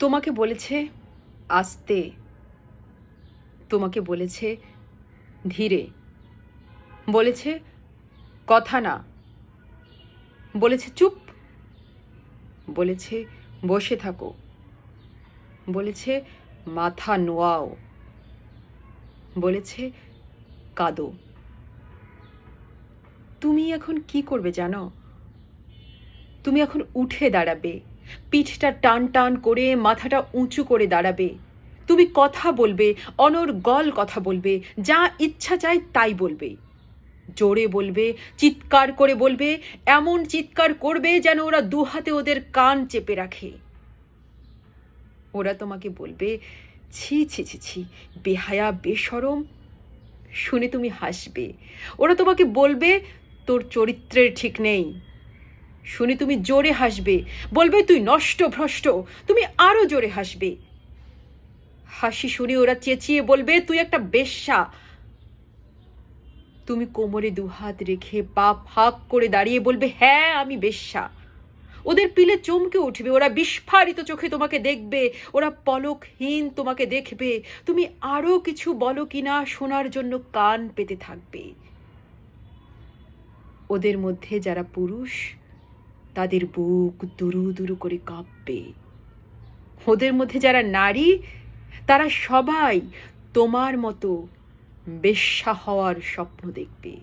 তোমাকে বলেছে আস্তে, তোমাকে বলেছে ধীরে, বলেছে কথা না, বলেছে চুপ, বলেছে বসে থাকো, বলেছে মাথা নোয়াও, বলেছে কাঁদো। তুমি এখন কি করবে জানো? তুমি এখন উঠে দাঁড়াবে, পিঠটা টান টান করে মাথাটা উঁচু করে দাঁড়াবে। তুমি কথা বলবে, অনর্গল কথা বলবে, যা ইচ্ছা চায় তাই বলবে। জোরে বলবে, চিৎকার করে বলবে, এমন চিৎকার করবে যেন ওরা দুহাতে ওদের কান চেপে রাখে। ওরা তোমাকে বলবে, ছি ছি ছি ছি, বেহায়া বেশরম। শুনে তুমি হাসবে। ওরা তোমাকে বলবে, তোর চরিত্রের ঠিক নেই। শুনে তুমি জোরে হাসবে, বলবে তুই নষ্ট ভ্রষ্ট। তুমি আরো জোরে হাসবে। হাসি শুনে ওরা চেঁচিয়ে বলবে, তুই একটা বেশ্যা। তুমি কোমরে দুহাত রেখে পা ফাঁক করে দাঁড়িয়ে বলবে, হ্যাঁ আমি বেশ্যা। ওদের পিলে চমকে উঠবে, ওরা বিস্ফারিত চোখে তোমাকে দেখবে, ওরা পলকহীন তোমাকে দেখবে। তুমি আরো কিছু বলো কিনা শোনার জন্য কান পেতে থাকবে। ওদের মধ্যে যারা পুরুষ, তাদের বুক দুরু দুরু করে কাঁপবে। ওদের মধ্যে যারা নারী, তারা সবাই তোমার মতো বেশ্যা হওয়ার স্বপ্ন দেখবে।